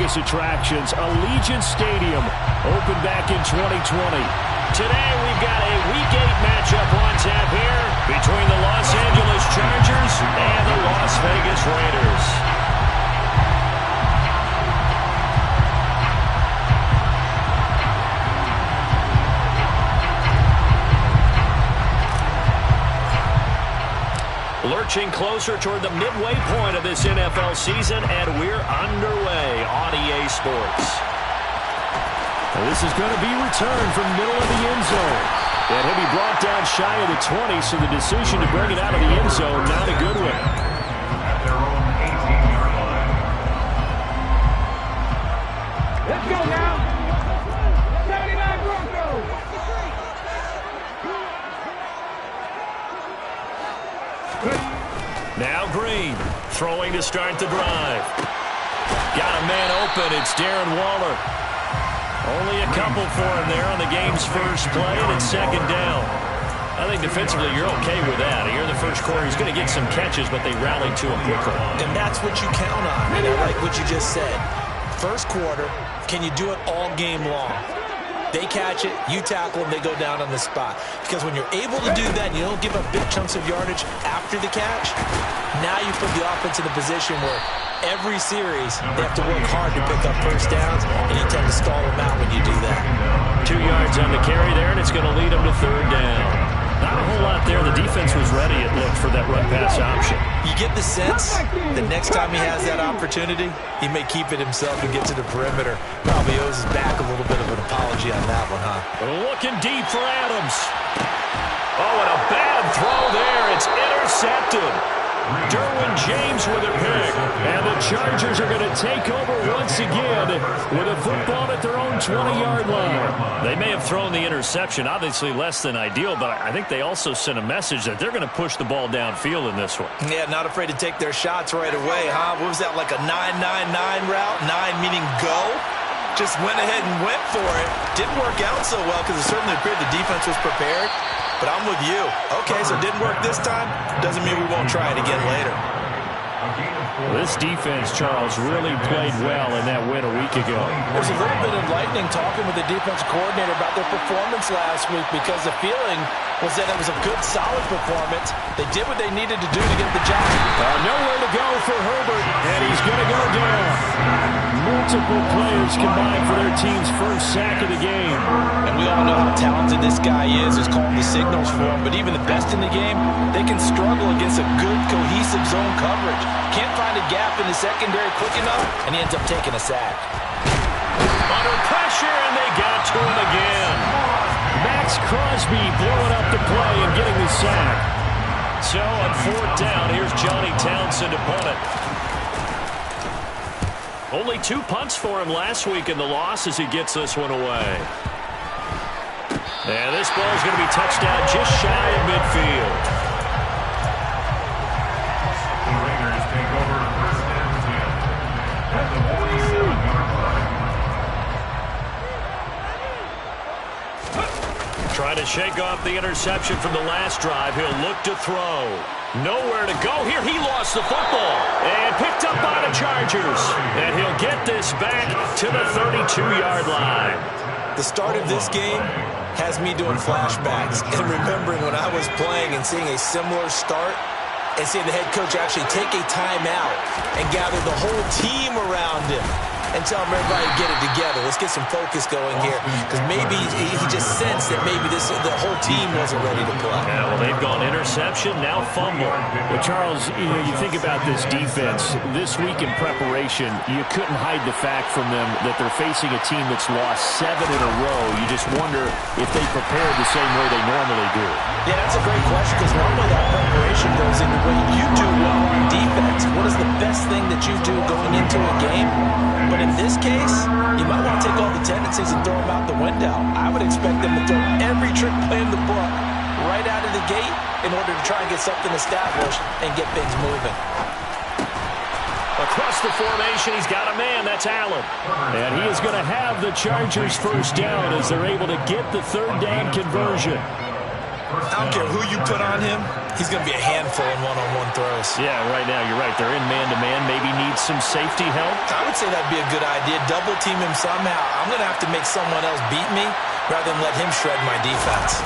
biggest attractions, Allegiant Stadium, opened back in 2020. Today we've got a Week 8 matchup on tap here between the Los Angeles Chargers and the Las Vegas Raiders. Lurching closer toward the midway point of this NFL season, and we're underway on EA Sports. And this is going to be returned from the middle of the end zone. And he'll be brought down shy of the 20, so the decision to bring it out of the end zone, not a good one. At their own 18-yard line. Let's go now. 79 Broncos. Now Green, throwing to start the drive. Got a man open, it's Darren Waller. Only a couple for him there on the game's first play, and it's second down. I think defensively you're okay with that. Here in the first quarter, he's going to get some catches, but they rallied to him quickly. And that's what you count on, and I like what you just said. First quarter, can you do it all game long? They catch it, you tackle them, they go down on the spot. Because when you're able to do that, you don't give up big chunks of yardage after the catch, now you put the offense in a position where every series they have to work hard to pick up first downs, and you tend to stall them out when you do that. 2 yards on the carry there, and it's going to lead them to third down. Not a whole lot there. The defense was ready, it looked, for that run-pass option. You get the sense that next time he has that opportunity, he may keep it himself and get to the perimeter. Probably owes his back a little bit of an apology on that one, huh? Looking deep for Adams. Oh, and a bad throw there. It's intercepted. Derwin James with a pick. And the Chargers are going to take over once again with a football at their own 20-yard line. They may have thrown the interception, obviously less than ideal, but I think they also sent a message that they're going to push the ball downfield in this one. Yeah, not afraid to take their shots right away, huh? What was that, like a 9-9-9 route? 9 meaning go? Just went ahead and went for it. Didn't work out so well because it certainly appeared the defense was prepared. But I'm with you. Okay, so it didn't work this time. Doesn't mean we won't try it again later. This defense, Charles, really played well in that win a week ago. There's a little bit enlightening talking with the defense coordinator about their performance last week, because the feeling was that it was a good, solid performance. They did what they needed to do to get the job. Nowhere to go for Herbert, and he's going to go down. Multiple players combined for their team's first sack of the game. And we all know how talented this guy is. He's calling the signals for him. But even the best in the game, they can struggle against a good, cohesive zone coverage. Can't find a gap in the secondary quick enough, and he ends up taking a sack. Under pressure, and they got to him again. Max Crosby blowing up the play and getting the sack. So on fourth down, here's Johnny Townsend to punt it. Only 2 punts for him last week in the loss as he gets this one away. And this ball is going to be touched down just shy of midfield. The Raiders take over first and 10 at the 47-yard line. Trying to shake off the interception from the last drive. He'll look to throw. Nowhere to go here. He lost the football and picked up by the Chargers. And he'll get this back to the 32-yard line. The start of this game has me doing flashbacks and remembering when I was playing and seeing a similar start and seeing the head coach actually take a timeout and gather the whole team around him and tell him, everybody, get it together. Let's get some focus going here, because maybe he just sensed that maybe the whole team wasn't ready to play. Yeah, well, they've gone interception, now fumble. Well, Charles, you think about this defense. This week in preparation, you couldn't hide the fact from them that they're facing a team that's lost 7 in a row. You just wonder if they prepared the same way they normally do. Yeah, that's a great question, because normally that preparation goes into what you do well on defense. What is the best thing that you do going into a game? But in this case, you might want to take all the tendencies and throw them out the window. I would expect them to throw every trick play in the book right out of the gate in order to try and get something established and get things moving. Across the formation, he's got a man. That's Allen. And he is going to have the Chargers first down as they're able to get the third down conversion. I don't care who you put on him. He's going to be a handful in one-on-one throws. Yeah, right now you're right. They're in man-to-man. Maybe needs some safety help. I would say that'd be a good idea. Double team him somehow. I'm going to have to make someone else beat me rather than let him shred my defense.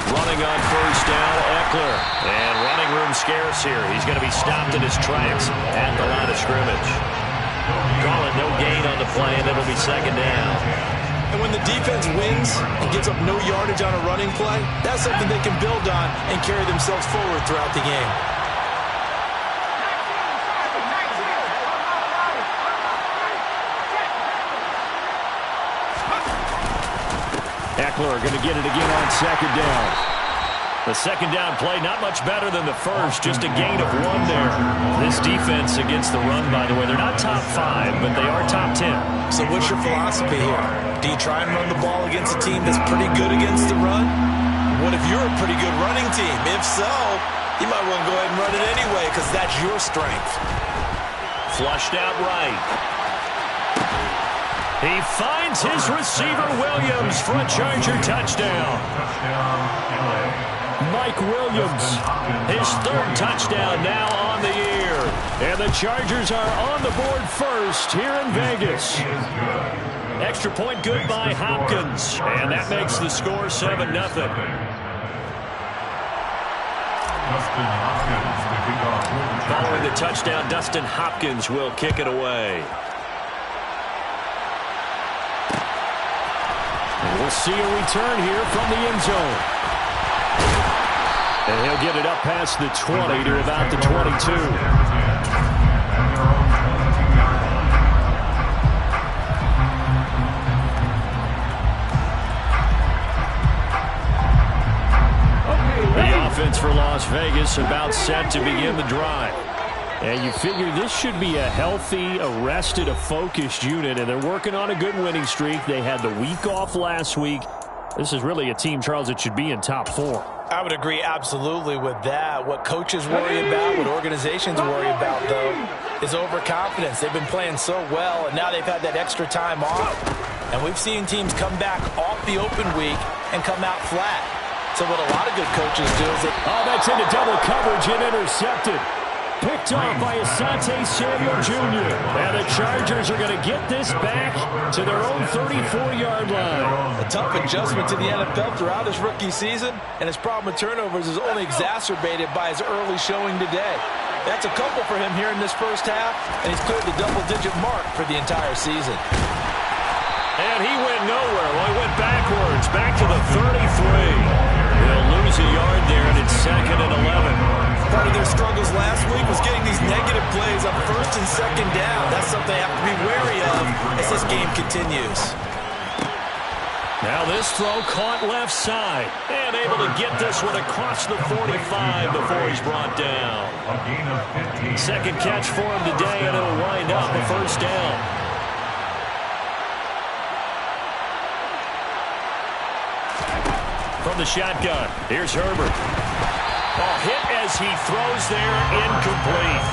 Running on first down, Eckler. And running room scarce here. He's going to be stopped in his tracks at the line of scrimmage. Call it no gain on the play, and it'll be second down. And when the defense wins and gives up no yardage on a running play, that's something they can build on and carry themselves forward throughout the game. Eckler going to get it again on second down. The second down play, not much better than the first, just a gain of 1 there. This defense against the run, by the way, they're not top 5, but they are top 10. So what's your philosophy here? Do you try and run the ball against a team that's pretty good against the run? What if you're a pretty good running team? If so, you might want to go ahead and run it anyway because that's your strength. Flushed out right. He finds his receiver, Williams, for a Charger touchdown. Mike Williams, his 3rd touchdown now on the year. And the Chargers are on the board first here in Vegas. Extra point good by Hopkins. And that makes the score 7-0. Following the touchdown, Dustin Hopkins will kick it away. And we'll see a return here from the end zone. And he'll get it up past the 20 to about the 22. The offense for Las Vegas about set to begin the drive. And you figure this should be a healthy, a rested, a focused unit, and they're working on a good winning streak. They had the week off last week. This is really a team, Charles, that should be in top 4. I would agree absolutely with that. What coaches worry about, what organizations worry about, though, is overconfidence. They've been playing so well, and now they've had that extra time off. And we've seen teams come back off the open week and come out flat. So what a lot of good coaches do is that... Oh, that's into double coverage and intercepted. Picked off by Asante Samuel Jr. And the Chargers are going to get this back to their own 34-yard line. A tough adjustment to the NFL throughout his rookie season, and his problem with turnovers is only exacerbated by his early showing today. That's a couple for him here in this first half, and he's cleared the double-digit mark for the entire season. And he went nowhere. Well, he went backwards, back to the 33. They'll lose a yard there, and it's 2nd and 11. Part of their struggles last week was getting these negative plays on 1st and 2nd down. That's something they have to be wary of as this game continues. Now this throw caught left side. And able to get this one across the 45 before he's brought down. 2nd catch for him today, and it'll wind up a 1st down. From the shotgun, here's Herbert. Hit as he throws there, incomplete.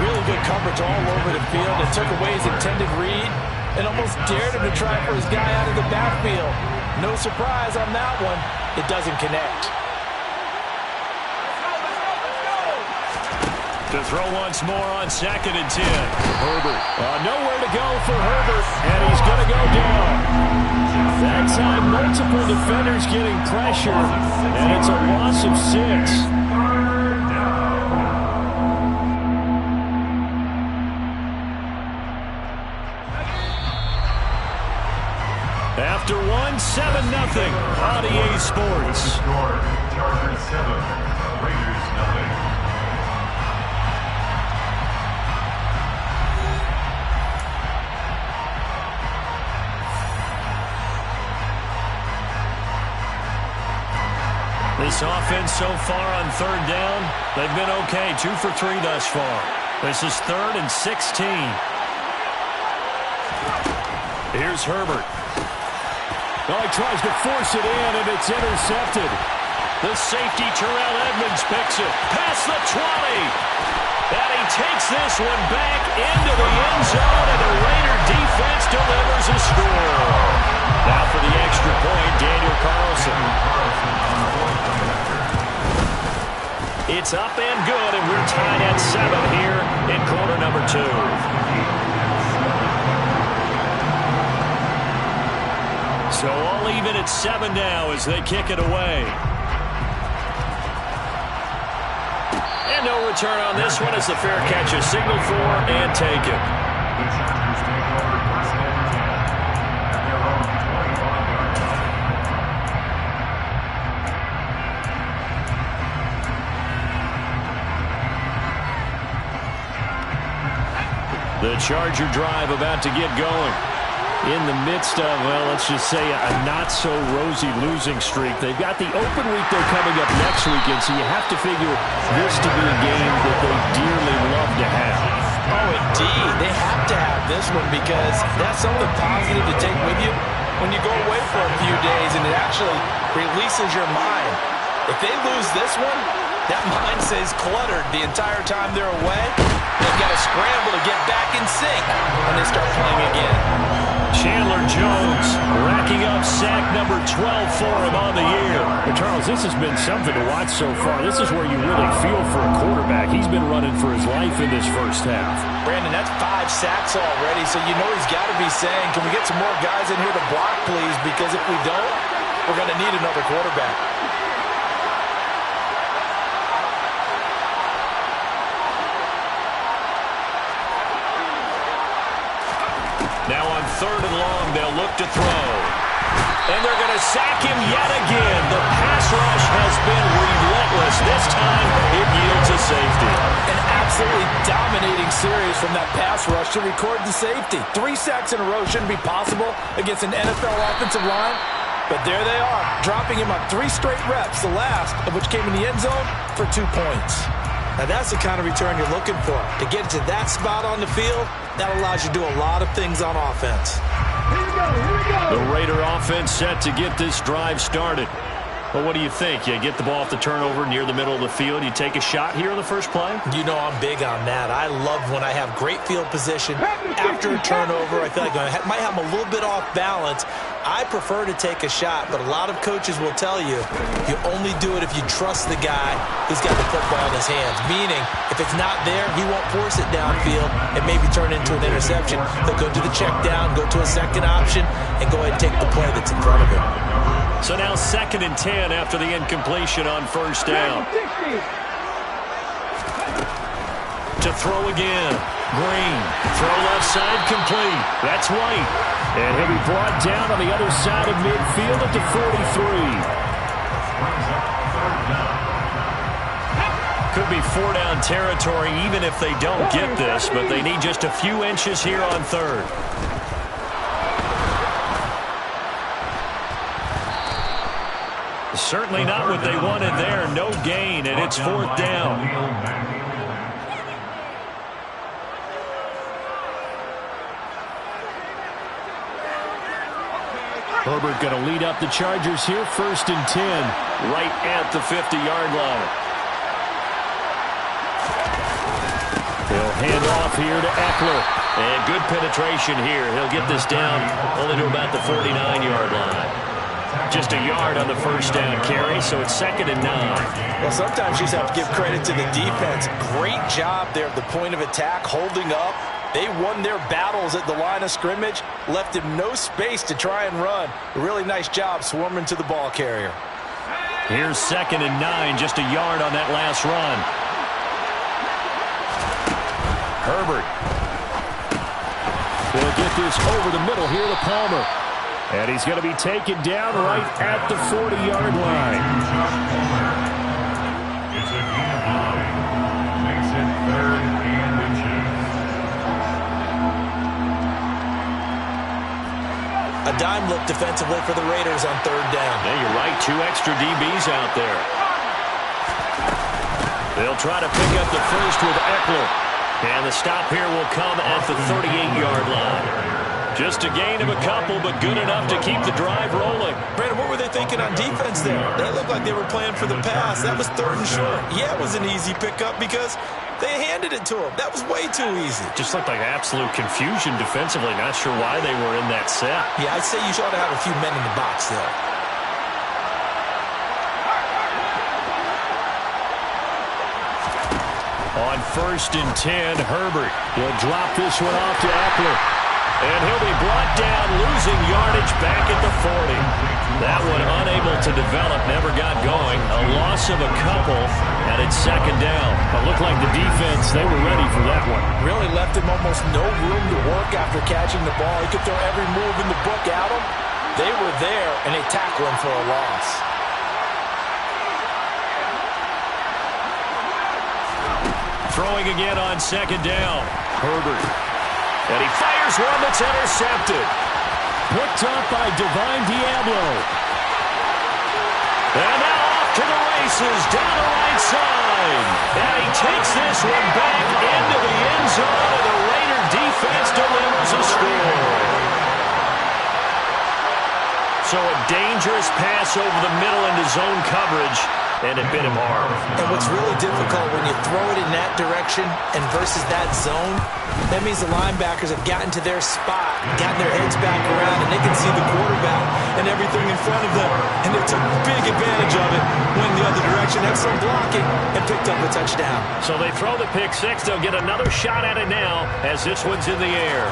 Really good coverage all over the field. It took away his intended read and almost dared him to try for his guy out of the backfield. No surprise on that one. It doesn't connect. To throw once more on 2nd and 10. Herbert. Nowhere to go for Herbert, and he's going to go down. That time, multiple defenders getting pressure, and it's a loss of 6. After 1-7-0 on EA Sports. Chargers 7, Raiders 0. This offense so far on 3rd down, they've been okay. 2 for 3 thus far. This is 3rd and 16. Here's Herbert. Oh, he tries to force it in, and it's intercepted. The safety, Terrell Edmonds, picks it. Past the 20. And he takes this one back into the end zone, and the Raider defense delivers a score. Now for the extra point, Daniel Carlson. It's up and good, and we're tied at 7 here in quarter number 2. So all even at 7 now as they kick it away. And no return on this one as the fair catch is signaled for and taken. The Chargers take over first and 10 at their own 25-yard line. The Charger drive about to get going. In the midst of, well, let's just say a not-so-rosy losing streak. They've got the open week they're coming up next weekend, so you have to figure this to be a game that they dearly love to have. Oh, indeed. They have to have this one because that's something positive to take with you when you go away for a few days, and it actually releases your mind. If they lose this one, that mind stays cluttered the entire time they're away. They've got to scramble to get back in sync when they start playing again. Chandler Jones racking up sack number 12 for him on the year. But Charles, this has been something to watch so far. This is where you really feel for a quarterback. He's been running for his life in this first half. Brandon, that's 5 sacks already, so you know he's got to be saying, can we get some more guys in here to block, please? Because if we don't, we're going to need another quarterback. Now on 3rd and long, they'll look to throw. And they're going to sack him yet again. The pass rush has been relentless. This time, it yields a safety. An absolutely dominating series from that pass rush to record the safety. 3 sacks in a row shouldn't be possible against an NFL offensive line. But there they are, dropping him on 3 straight reps, the last of which came in the end zone for 2 points. Now that's the kind of return you're looking for. To get to that spot on the field, that allows you to do a lot of things on offense. The Raider offense set to get this drive started. Well, what do you think? You get the ball off the turnover near the middle of the field. You take a shot here on the first play? You know I'm big on that. I love when I have great field position after a turnover. I feel like I might have them a little bit off balance. I prefer to take a shot, but a lot of coaches will tell you only do it if you trust the guy who's got the football in his hands. Meaning, if it's not there, he won't force it downfield and maybe turn into an interception. He'll go to the check down, go to a second option, and go ahead and take the play that's in front of him. So now 2nd and 10 after the incompletion on first down. To throw again. Green. Throw left side complete. That's White. And he'll be brought down on the other side of midfield at the 43. Could be 4-down territory even if they don't get this, but they need just a few inches here on 3rd. Certainly not what they wanted there. No gain, and it's 4th down. Herbert going to lead up the Chargers here, 1st and 10. Right at the 50-yard line. He'll hand off here to Eckler. And good penetration here. He'll get this down only to about the 49-yard line. Just a yard on the first down carry, so it's 2nd and 9. Well, sometimes you just have to give credit to the defense. Great job there at the point of attack, holding up. They won their battles at the line of scrimmage, left him no space to try and run. A really nice job swarming to the ball carrier. Here's 2nd and 9, just a yard on that last run. Herbert. Will get this over the middle here to Palmer. And he's going to be taken down right at the 40-yard line. It's a gain of 9. Makes it 3rd and inches. A dime look defensively for the Raiders on 3rd down. Yeah, you're right. 2 extra DBs out there. They'll try to pick up the first with Eckler. And the stop here will come at the 38-yard line. Just a gain of a couple, but good enough to keep the drive rolling. Brandon, what were they thinking on defense there? That looked like they were playing for the pass. That was 3rd and short. Yeah, it was an easy pickup because they handed it to him. That was way too easy. Just looked like absolute confusion defensively. Not sure why they were in that set. Yeah, I'd say you ought to have a few men in the box there. On 1st and 10, Herbert will drop this one off to Eckler. And he'll be brought down, losing yardage back at the 40. That one unable to develop, never got going. A loss of a couple, and it's 2nd down. It looked like the defense, they were ready for that one. Really left him almost no room to work after catching the ball. He could throw every move in the book at him. They were there, and they tackle him for a loss. Throwing again on 2nd down. Herbert. And he fires one that's intercepted. Picked up by Divine Diablo. And now off to the races, down the right side. And he takes this one back into the end zone, and the Raider defense delivers a score. So a dangerous pass over the middle into zone coverage, and it bit him hard. And what's really difficult when you throw it in that direction and versus that zone, that means the linebackers have gotten to their spot, gotten their heads back around, and they can see the quarterback and everything in front of them. And they took big advantage of it, went the other direction, had some blocking, and picked up a touchdown. So they throw the pick six. They'll get another shot at it now as this one's in the air.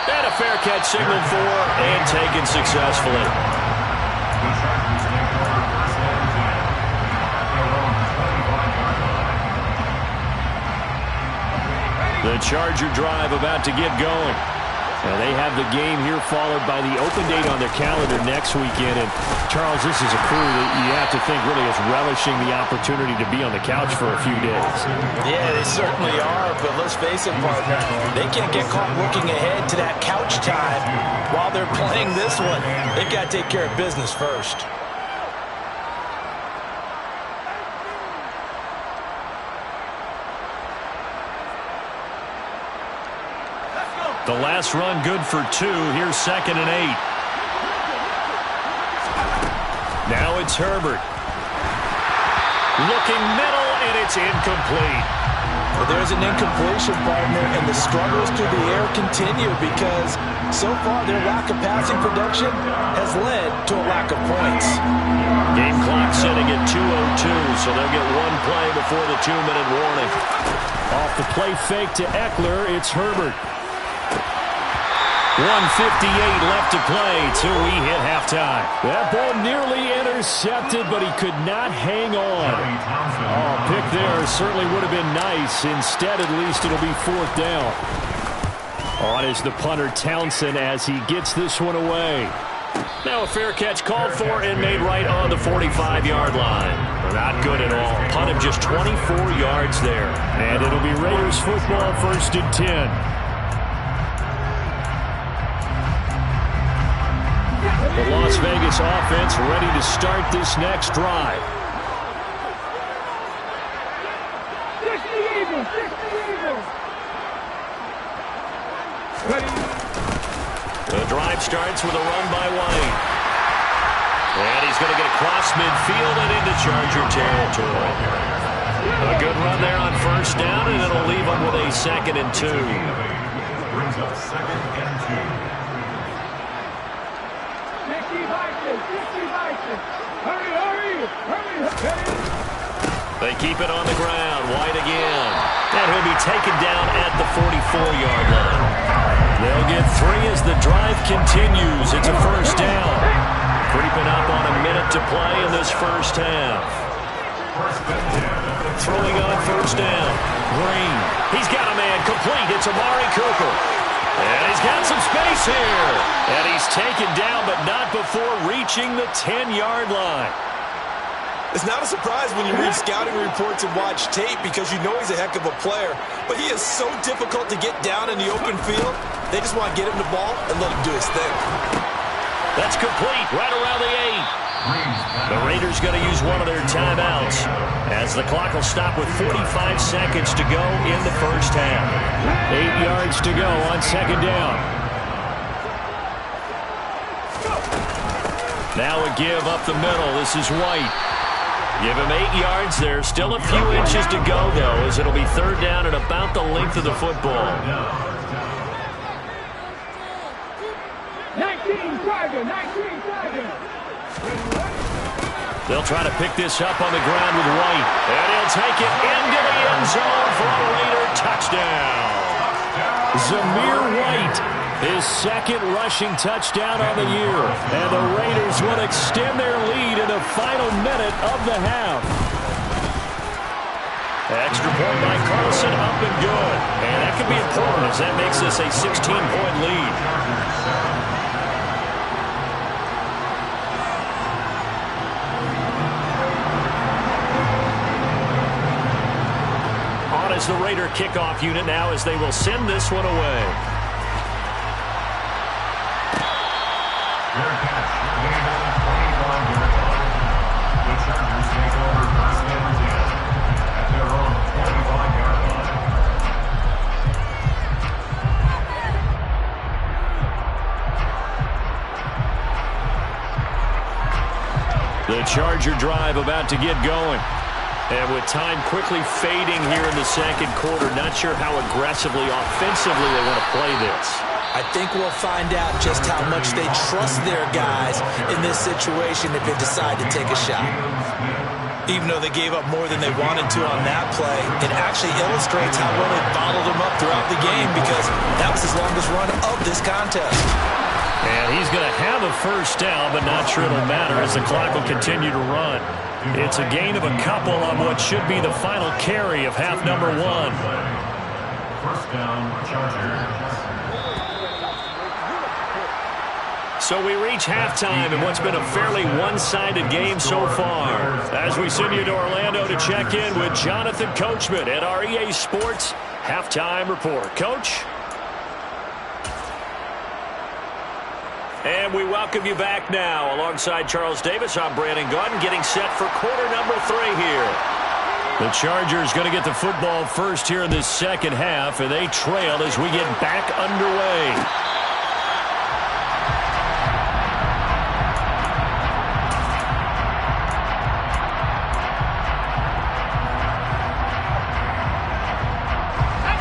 And a fair catch signaled for and taken successfully. The Charger drive about to get going. Now they have the game here followed by the open date on their calendar next weekend. And Charles, this is a crew that you have to think really is relishing the opportunity to be on the couch for a few days. Yeah, they certainly are, but let's face it, partner, they can't get caught looking ahead to that couch time while they're playing this one. They've got to take care of business first. The last run good for 2. Here's 2nd and 8. Now it's Herbert. Looking middle, and it's incomplete. Well, there's an incompletion, partner, and the struggles through the air continue because so far their lack of passing production has led to a lack of points. Game clock sitting at 2:02, so they'll get one play before the 2-minute warning. Off the play fake to Eckler, it's Herbert. 1:58 left to play till we hit halftime. That ball nearly intercepted, but he could not hang on. Oh, pick there certainly would have been nice. Instead, at least it'll be 4th down. On is the punter Townsend as he gets this one away. Now a fair catch called for and made right on the 45-yard line. Not good at all. Punt him just 24 yards there. And it'll be Raiders football, 1st and 10. The Las Vegas offense ready to start this next drive. The drive starts with a run by White. And he's going to get across midfield and into Charger territory. A good run there on 1st down, and it'll leave him with a 2nd and 2. Brings up 2nd and 2. They keep it on the ground. White again. And he'll be taken down at the 44-yard line. They'll get 3 as the drive continues. It's a 1st down. Creeping up on a minute to play in this first half. Throwing on 1st down. Green. He's got a man complete. It's Amari Cooper. And he's got some space here. And he's taken down, but not before reaching the 10-yard line. It's not a surprise when you read scouting reports and watch tape because you know he's a heck of a player. But he is so difficult to get down in the open field. They just want to get him the ball and let him do his thing. That's complete right around the 8. The Raiders going to use one of their timeouts as the clock will stop with 45 seconds to go in the first half. 8 yards to go on 2nd down. Now a give up the middle. This is White. Give him 8 yards there. Still a few inches to go, though, as it'll be 3rd down and about the length of the football. 19 Tiger, 19 Tiger. They'll try to pick this up on the ground with White. And he'll take it into the end zone for a Raider touchdown. Zamir White, his second rushing touchdown on the year. And the Raiders will extend their lead in the final minute of the half. Extra point by Carlson, up and good. And that could be important as that makes this a 16-point lead. On is the Raider kickoff unit now as they will send this one away. Fair catch. Gain of 25-yard line. The Chargers take over first and 10 at their own 25-yard line. The Charger drive about to get going. And with time quickly fading here in the second quarter, not sure how aggressively, offensively they want to play this. I think we'll find out just how much they trust their guys in this situation if they decide to take a shot. Even though they gave up more than they wanted to on that play, it actually illustrates how well they bottled them up throughout the game because that was his longest run of this contest. And he's going to have a first down, but not sure it'll matter as the clock will continue to run. It's a gain of a couple on what should be the final carry of half number one. First down, Chargers. So we reach halftime in what's been a fairly one-sided game so far. As we send you to Orlando to check in with Jonathan Coachman at our EA Sports Halftime Report. Coach? And we welcome you back now. Alongside Charles Davis, I'm Brandon Gaudin, getting set for quarter number 3 here. The Chargers going to get the football first here in this second half, and they trail as we get back underway.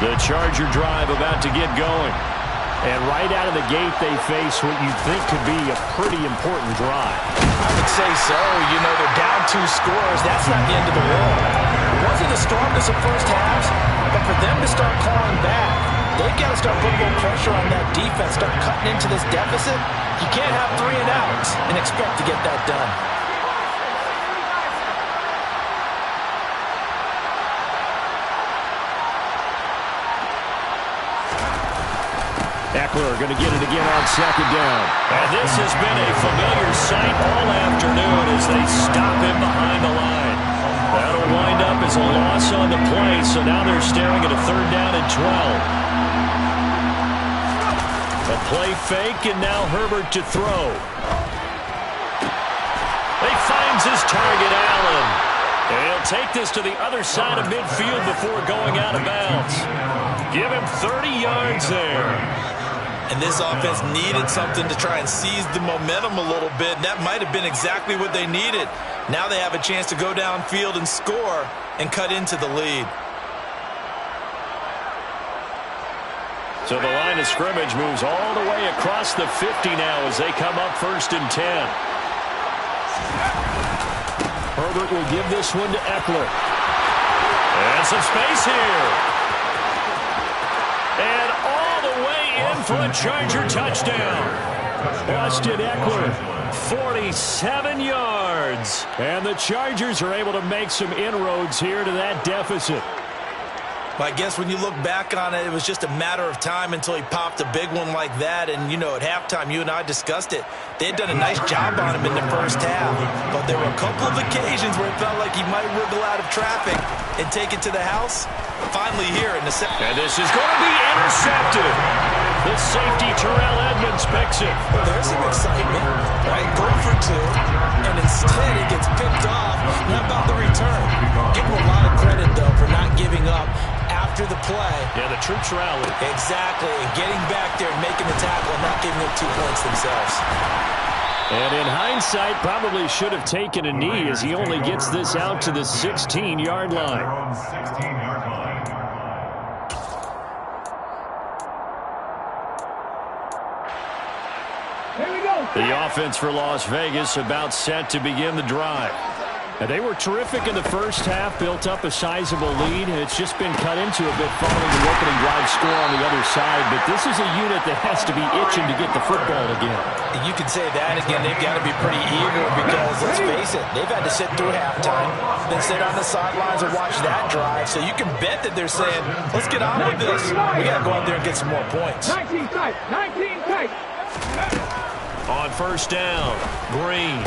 The Charger drive about to get going. And right out of the gate, they face what you think could be a pretty important drive. I would say so. You know, they're down 2 scores. That's not the end of the world. It wasn't the strongest of first halves, but for them to start clawing back, they've got to start putting more pressure on that defense, start cutting into this deficit. You can't have 3 and outs and expect to get that done. Eckler going to get it again on second down. And this has been a familiar sight all afternoon as they stop him behind the line. That'll wind up as a loss on the play, so now they're staring at a third down and 12. A play fake, and now Herbert to throw. He finds his target, Allen. And he'll take this to the other side of midfield before going out of bounds. Give him 30 yards there. And this offense needed something to try and seize the momentum a little bit. That might have been exactly what they needed. Now they have a chance to go downfield and score and cut into the lead. So the line of scrimmage moves all the way across the 50 now as they come up first and 10. Herbert will give this one to Eckler. And some space here. And all the way in for a Charger touchdown. Austin Eckler, 47 yards. And the Chargers are able to make some inroads here to that deficit. I guess when you look back on it, it was just a matter of time until he popped a big one like that. And, you know, at halftime, you and I discussed it. They had done a nice job on him in the first half. But there were a couple of occasions where it felt like he might wriggle out of traffic and take it to the house. Finally here in the second. And this is going to be intercepted. The safety, Terrell Edmonds, picks it. Well, there's some excitement, right? Going for 2, and instead it gets picked off. How about the return? Give him a lot of credit, though, for not giving up after the play. Yeah, the troops rallied. Exactly, and getting back there and making the tackle and not giving up 2 points themselves. And in hindsight, probably should have taken a knee as he only gets this out to the 16-yard line. 16-yard line. Here we go. The offense for Las Vegas about set to begin the drive. And they were terrific in the first half, built up a sizable lead. It's just been cut into a bit following the opening drive score on the other side. But this is a unit that has to be itching to get the football again. You can say that again. They've got to be pretty eager because, let's face it, they've had to sit through halftime, then sit on the sidelines and watch that drive. So you can bet that they're saying, let's get on with this. We got to go out there and get some more points. 19 tight. 19 tight. On first down, Green.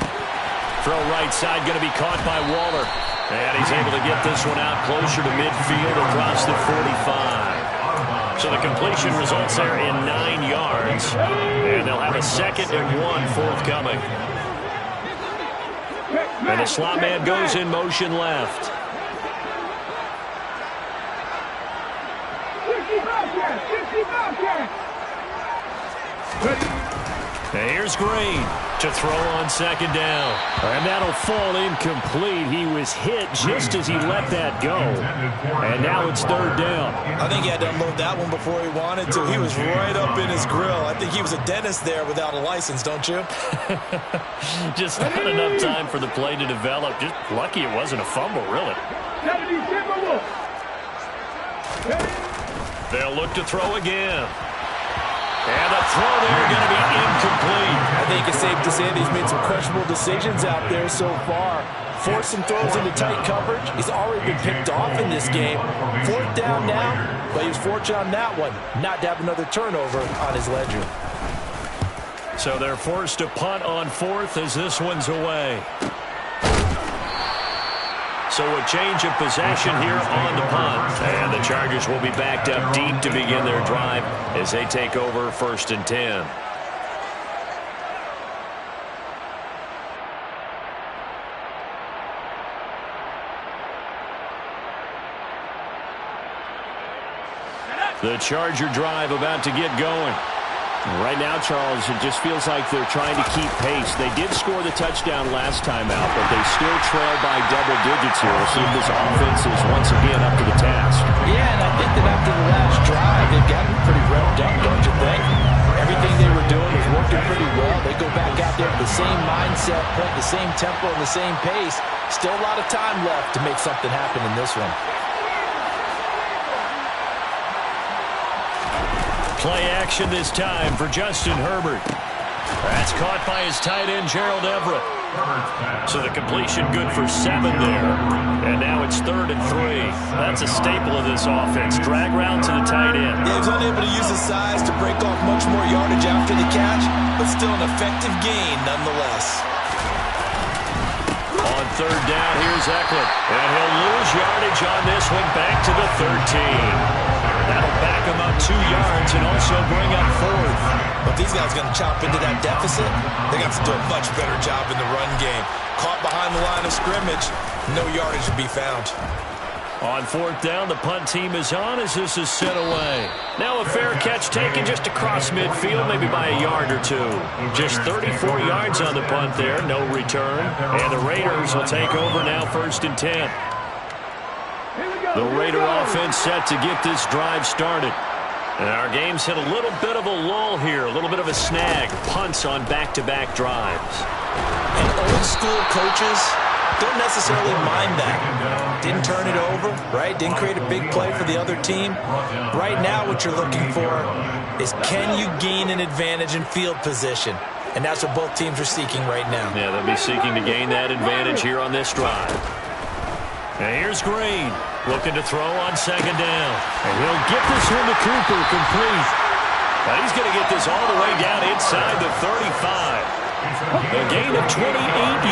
Throw right side, going to be caught by Waller. And he's able to get this one out closer to midfield across the 45. So the completion results there in 9 yards. And they'll have a 2nd and 1 forthcoming. And the slot man goes in motion left. 55. And here's Green to throw on 2nd down. And that'll fall incomplete. He was hit just as he let that go. And now it's 3rd down. I think he had to unload that one before he wanted to. He was right up in his grill. I think he was a dentist there without a license, don't you? Just not enough time for the play to develop. Just lucky it wasn't a fumble, really. They'll look to throw again. And the throw there going to be incomplete. I think it's safe to say that he's made some questionable decisions out there so far. Forced some throws into tight coverage. He's already been picked off in this game. 4th down now, but he was fortunate on that one not to have another turnover on his ledger. So they're forced to punt on 4th as this one's away. So a change of possession here on the punt. And the Chargers will be backed up deep to begin their drive as they take over 1st and 10. The Charger drive about to get going. Right now, Charles, it just feels like they're trying to keep pace. They did score the touchdown last time out, but they still trail by double digits here. We'll see if this offense is once again up to the task. Yeah, and I think that after the last drive, they've gotten pretty revved up, don't you think? Everything they were doing was working pretty well. They go back out there with the same mindset, playing the same tempo and the same pace. Still a lot of time left to make something happen in this one. Play action this time for Justin Herbert. That's caught by his tight end, Gerald Everett. So the completion good for 7 there. And now it's 3rd and 3. That's a staple of this offense. Drag route to the tight end. Yeah, he was unable to use his size to break off much more yardage after the catch, but still an effective gain nonetheless. On 3rd down, here's Eckler. And he'll lose yardage on this one back to the 13. That'll back him up 2 yards and also bring up 4th. But these guys are going to chop into that deficit. They're going to have to do a much better job in the run game. Caught behind the line of scrimmage, no yardage to be found. On 4th down, the punt team is on as this is sent away. Now a fair catch taken just across midfield, maybe by a yard or 2. Just 34 yards on the punt there, no return. And the Raiders will take over now 1st and 10. The Raider offense set to get this drive started. And our game's hit a little bit of a lull here, a little bit of a snag. Punts on back-to-back drives. And old school coaches don't necessarily mind that. Didn't turn it over, right? Didn't create a big play for the other team. Right now what you're looking for is, can you gain an advantage in field position? And that's what both teams are seeking right now. Yeah, they'll be seeking to gain that advantage here on this drive. And here's Green, looking to throw on 2nd down. And he'll get this one to Cooper, complete. But he's going to get this all the way down inside the 35. A gain of 28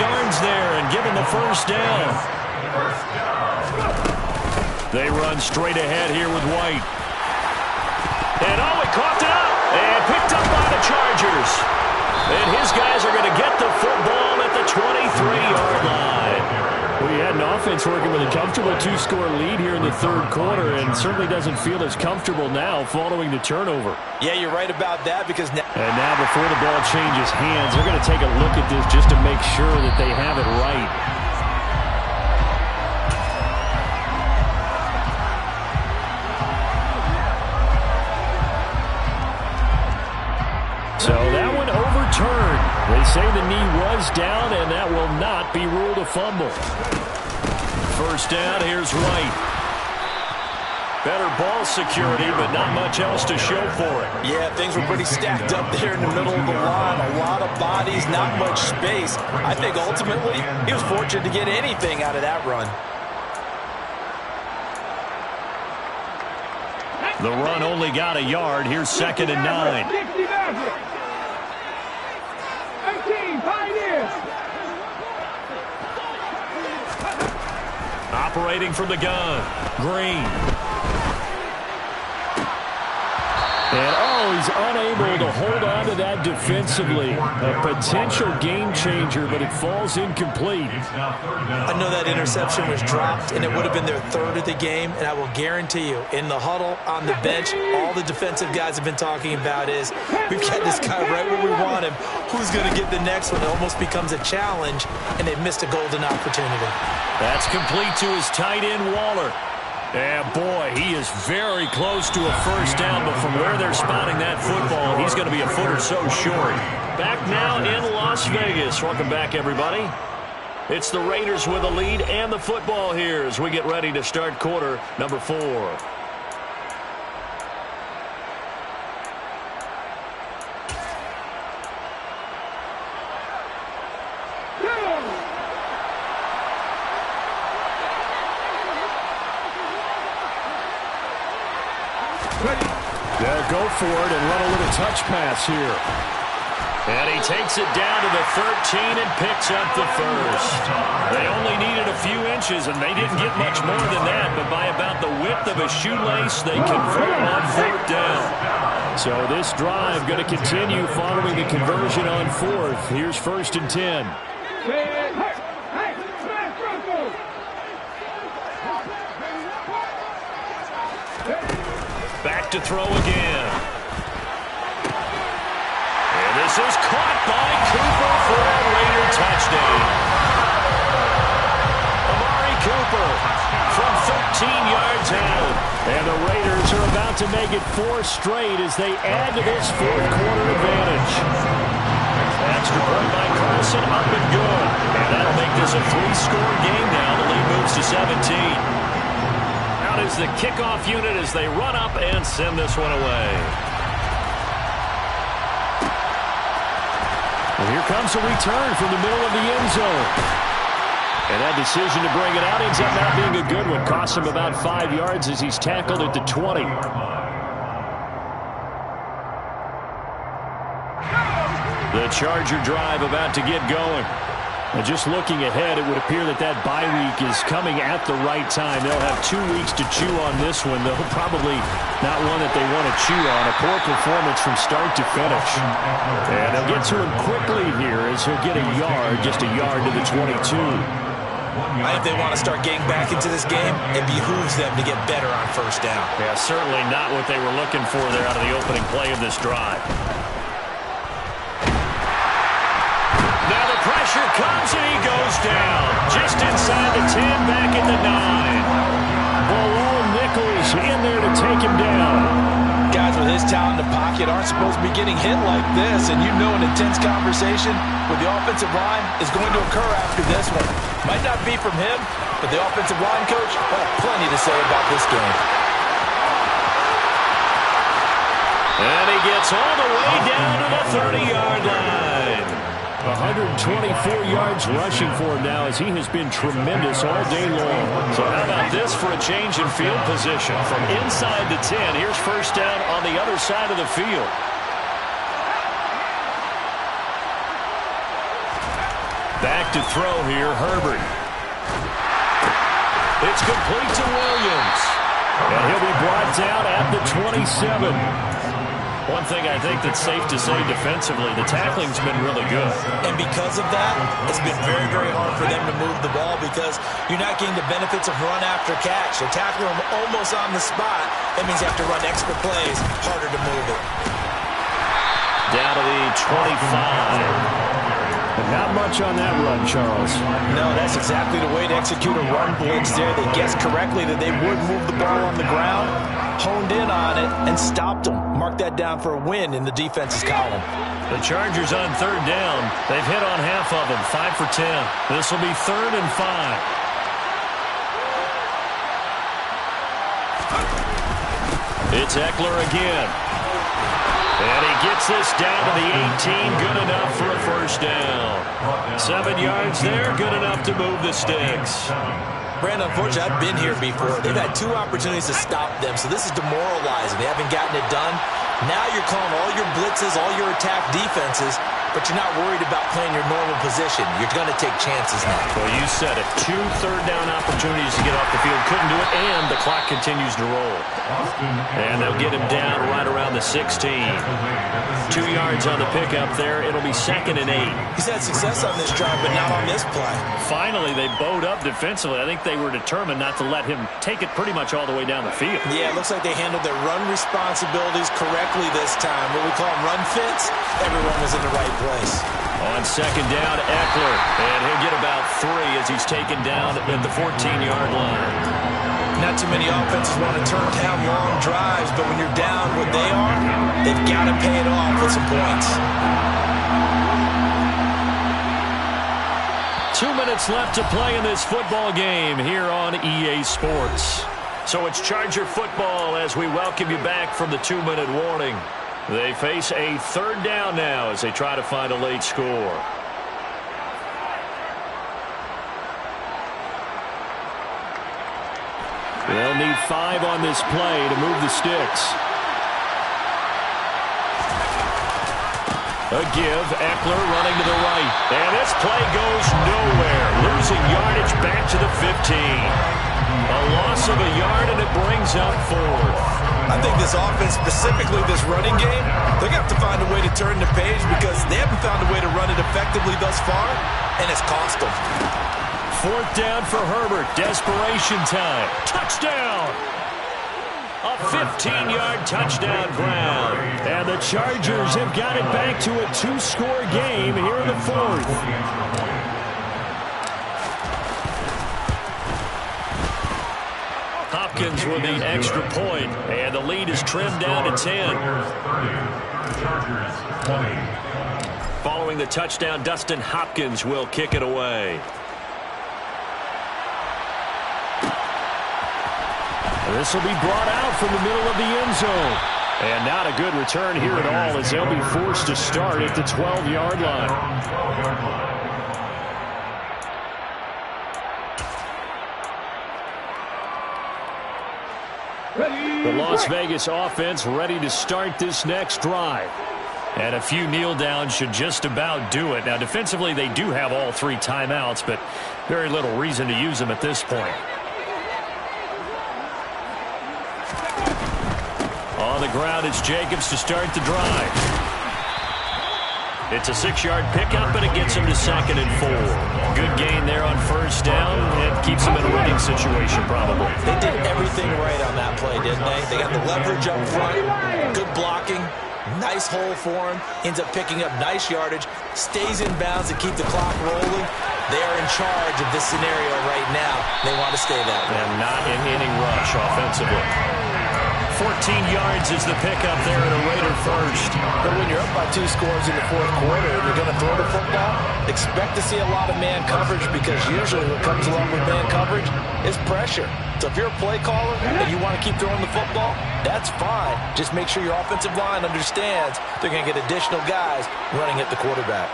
yards there and given the 1st down. They run straight ahead here with White. And he coughed it up and picked up by the Chargers. And his guys are going to get the football at the 23-yard line. We had an offense working with a comfortable 2-score lead here in the 3rd quarter, and certainly doesn't feel as comfortable now following the turnover. Yeah, you're right about that because now... And now before the ball changes hands, they're going to take a look at this just to make sure that they have it right. So that one overturned. They say the knee was down, and that will not be ruled a fumble. First down, here's White. Better ball security, but not much else to show for it. Yeah, things were pretty stacked up there in the middle of the line. A lot of bodies, not much space. I think ultimately he was fortunate to get anything out of that run. The run only got a yard. Here's 2nd and 9. 18, Pioneers. Operating from the gun, Green. And, he's unable to hold on to that defensively. A potential game changer, but it falls incomplete. I know that interception was dropped, and it would have been their 3rd of the game, and I will guarantee you, in the huddle, on the bench, all the defensive guys have been talking about is, we've got this guy right where we want him. Who's going to get the next one? It almost becomes a challenge, and they've missed a golden opportunity. That's complete to his tight end, Waller. And, boy, he is very close to a first down, but from where they're spotting that football, he's going to be a foot or so short. Back now in Las Vegas. Welcome back, everybody. It's the Raiders with a lead and the football here as we get ready to start quarter number 4. They'll go for it and run a little touch pass here. And he takes it down to the 13 and picks up the first. They only needed a few inches, and they didn't get much more than that, but by about the width of a shoelace, they convert on 4th down. So this drive going to continue following the conversion on 4th. Here's 1st and 10. Back to throw again. And this is caught by Cooper for a Raider touchdown. Amari Cooper from 13 yards out. And the Raiders are about to make it 4 straight as they add to this 4th quarter advantage. Extra point by Carlson, up and good. And that'll make this a 3-score game now. The lead moves to 17. Is the kickoff unit as they run up and send this one away. And here comes a return from the middle of the end zone. And that decision to bring it out ends up not being a good one. Costs him about 5 yards as he's tackled at the 20. The Charger drive about to get going. And just looking ahead, it would appear that that bye week is coming at the right time. They'll have 2 weeks to chew on this one, though probably not one that they want to chew on. A poor performance from start to finish. And they'll get to him quickly here as he'll get a yard, just a yard to the 22. I think they want to start getting back into this game. It behooves them to get better on 1st down. Yeah, certainly not what they were looking for there out of the opening play of this drive. Pressure comes and he goes down. Just inside the 10, back at the 9. Below Nichols in there to take him down. Guys with his talent in the pocket aren't supposed to be getting hit like this, and you know an intense conversation with the offensive line is going to occur after this one. Might not be from him, but the offensive line coach will have plenty to say about this game. And he gets all the way down to the 30-yard line. 124 yards rushing for him now as he has been tremendous all day long. So how about this for a change in field position? From inside the 10, here's 1st down on the other side of the field. Back to throw here, Herbert. It's complete to Williams. And he'll be brought down at the 27. One thing I think that's safe to say defensively, the tackling's been really good. And because of that, it's been very, very hard for them to move the ball because you're not getting the benefits of run after catch. They're tackling them almost on the spot. That means you have to run extra plays, harder to move it. Down to the 25. But not much on that run, Charles. No, that's exactly the way to execute a run blitz there. They guessed correctly that they would move the ball on the ground. honed in on it and stopped them. Mark that down for a win in the defense's column. The Chargers on third down. They've hit on half of them, 5 for 10. This will be 3rd and 5. It's Eckler again. And he gets this down to the 18. Good enough for a first down. 7 yards there. Good enough to move the sticks. Brandon, unfortunately, I've been here before. They've had 2 opportunities to stop them, so this is demoralizing. They haven't gotten it done. Now you're calling all your blitzes, all your attack defenses, but you're not worried about playing your normal position. You're going to take chances now. Well, you said it. 2 third-down opportunities to get off the field. Couldn't do it, and the clock continues to roll. And they'll get him down right around the 16. 2 yards on the pickup there. It'll be 2nd and 8. He's had success on this drive, but not on this play. Finally, they bowed up defensively. I think they were determined not to let him take it pretty much all the way down the field. Yeah, it looks like they handled their run responsibilities correctly this time. What we call them run fits, everyone was in the right place. On 2nd down, Eckler, and he'll get about 3 as he's taken down at the 14-yard line. Not too many offenses want to turn down long drives, but when you're down what they are, they've got to pay it off with some points. 2 minutes left to play in this football game here on EA Sports. So it's Charger football as we welcome you back from the 2-minute warning. They face a 3rd down now as they try to find a late score. They'll need 5 on this play to move the sticks. A give, Eckler running to the right. And this play goes nowhere. Losing yardage back to the 15. A loss of a yard, and it brings up 4th. I think this offense, specifically this running game, they're going to have to find a way to turn the page because they haven't found a way to run it effectively thus far, and it's cost them. 4th down for Herbert. Desperation time. Touchdown! A 15-yard touchdown ground. And the Chargers have got it back to a 2-score game here in the 4th. Hopkins with the extra point, and the lead is trimmed down to 10. Following the touchdown, Dustin Hopkins will kick it away. This will be brought out from the middle of the end zone. And not a good return here at all as they'll be forced to start at the 12-yard line. The Las Vegas offense ready to start this next drive. And a few kneel downs should just about do it. Now, defensively, they do have all 3 timeouts, but very little reason to use them at this point. On the ground, it's Jacobs to start the drive. It's a 6-yard pickup, and it gets him to 2nd and 4. Good gain there on 1st down. It keeps him in a winning situation, probably. They did everything right on that play, didn't they? They got the leverage up front, good blocking, nice hole for him, ends up picking up nice yardage, stays in bounds to keep the clock rolling. They are in charge of this scenario right now. They want to stay that way. And not an inning rush offensively. 14 yards is the pickup there at a Raider first. But when you're up by 2 scores in the 4th quarter and you're going to throw the football, expect to see a lot of man coverage because usually what comes along with man coverage is pressure. So if you're a play caller and you want to keep throwing the football, that's fine. Just make sure your offensive line understands they're going to get additional guys running at the quarterback.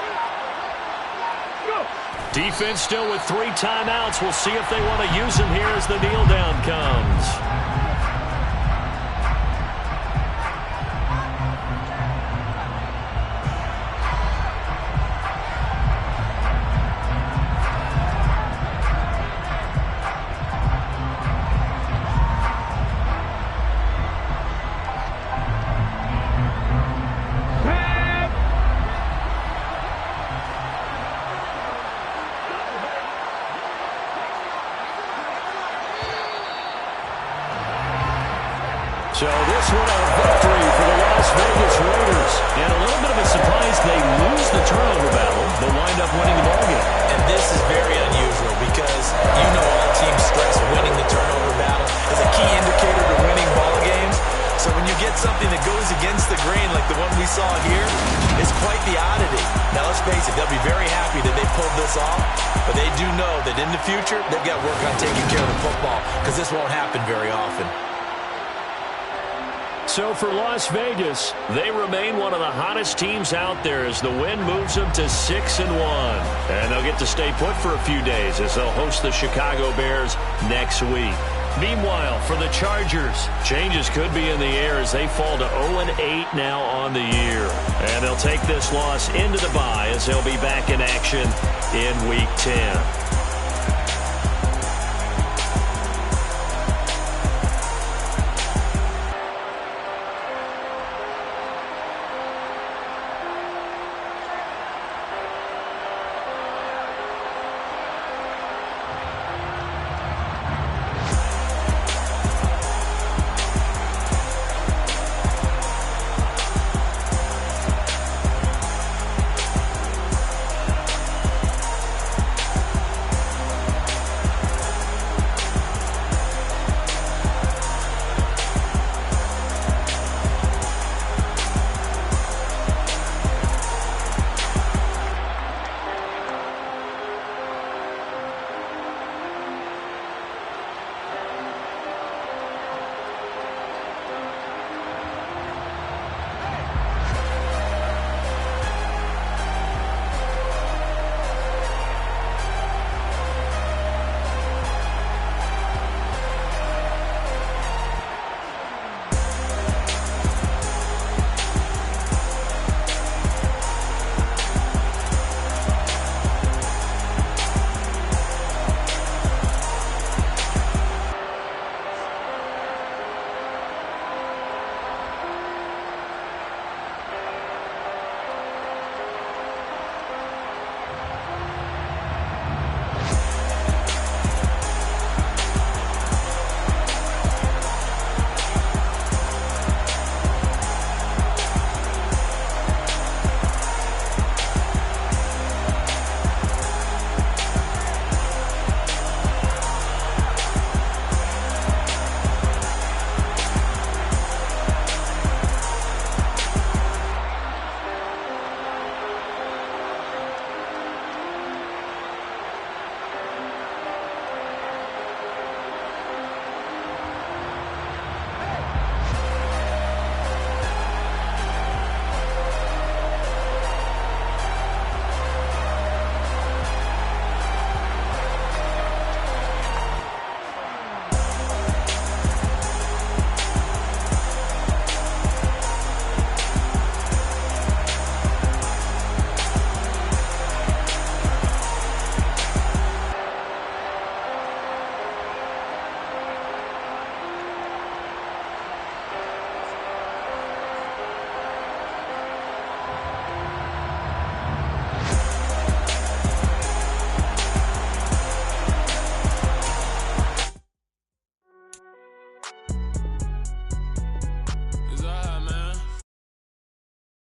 Defense still with 3 timeouts. We'll see if they want to use them here as the kneel down comes. So this one a victory for the Las Vegas Raiders. And a little bit of a surprise they lose the turnover battle, but wind up winning the ballgame. And this is very unusual because you know all teams stress winning the turnover battle as a key indicator to winning ball games. quite the oddity. Now, let's face it, they'll be very happy that they pulled this off, but they do know that in the future, they've got to work on taking care of the football because this won't happen very often. So for Las Vegas, they remain one of the hottest teams out there as the win moves them to 6-1. And they'll get to stay put for a few days as they'll host the Chicago Bears next week. Meanwhile, for the Chargers, changes could be in the air as they fall to 0-8 now on the year. And they'll take this loss into the bye as they'll be back in action in Week 10.